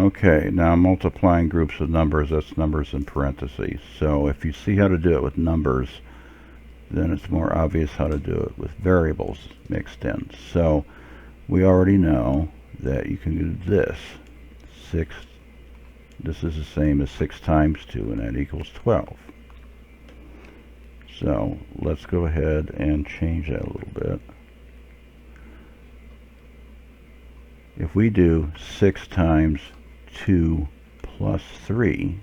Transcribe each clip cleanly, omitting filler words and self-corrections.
Okay, now multiplying groups of numbers, that's numbers in parentheses. So if you see how to do it with numbers, then it's more obvious how to do it with variables mixed in. So we already know that you can do this. 6, this is the same as 6 times 2, and that equals 12. So let's go ahead and change that a little bit. If we do 6 times 2 plus 3,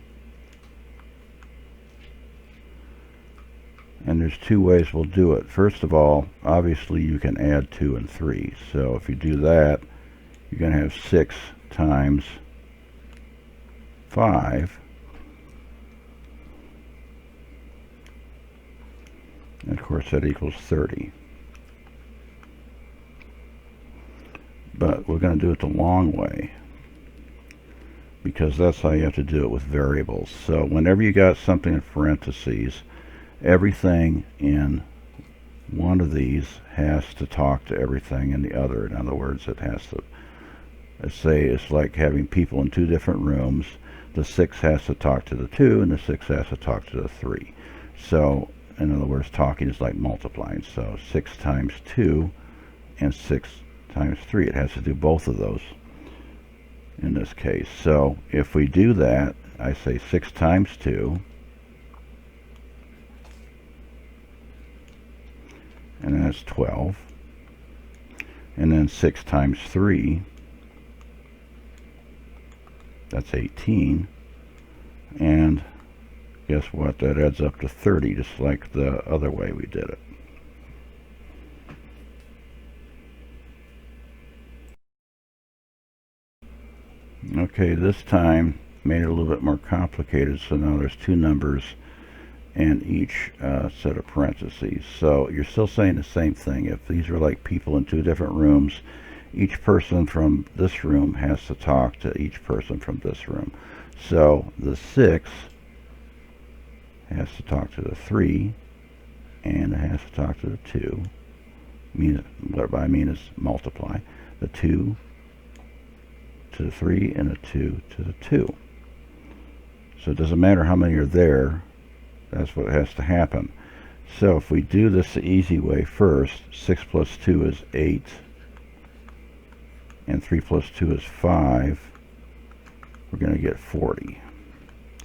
and there's two ways we'll do it. First of all, obviously you can add 2 and 3. So if you do that, you're going to have 6 times 5. And of course that equals 30. But we're going to do it the long way, because that's how you have to do it with variables. So whenever you got something in parentheses, everything in one of these has to talk to everything in the other. In other words, it has to, let's say it's like having people in 2 different rooms. The 6 has to talk to the 2, and the 6 has to talk to the 3. So in other words, talking is like multiplying. So 6 times 2 and 6 times 3, it has to do both of those in this case. So if we do that, I say 6 times 2, and that's 12, and then 6 times 3, that's 18, and guess what, that adds up to 30, just like the other way we did it. Okay, this time made it a little bit more complicated, so now there's 2 numbers and each set of parentheses. So you're still saying the same thing. If these are like people in 2 different rooms, each person from this room has to talk to each person from this room. So the 6 has to talk to the 3, and it has to talk to the 2. What I mean is multiply the 2 to the 3 and the 2 to the 2. So it doesn't matter how many are there, that's what has to happen. So if we do this the easy way first, 6 plus 2 is 8, and 3 plus 2 is 5, we're going to get 40.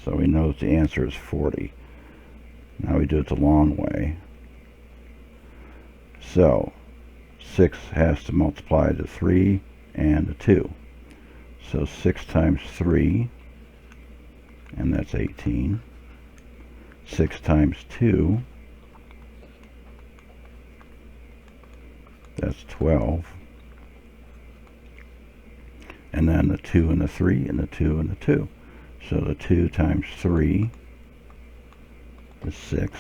So we know that the answer is 40. Now we do it the long way. So 6 has to multiply the 3 and the 2. So 6 times 3, and that's 18. 6 times 2, that's 12. And then the 2 and the 3 and the 2 and the 2. So the 2 times 3 is 6,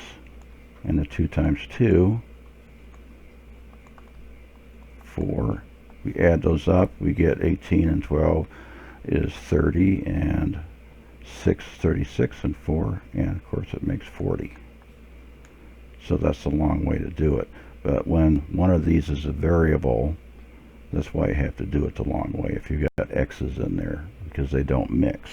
and the 2 times 2, 4. We add those up, we get 18 and 12 is 30, and 6, 36, and 4, and of course it makes 40. So that's the long way to do it. But when one of these is a variable, that's why you have to do it the long way if you've got x's in there, because they don't mix.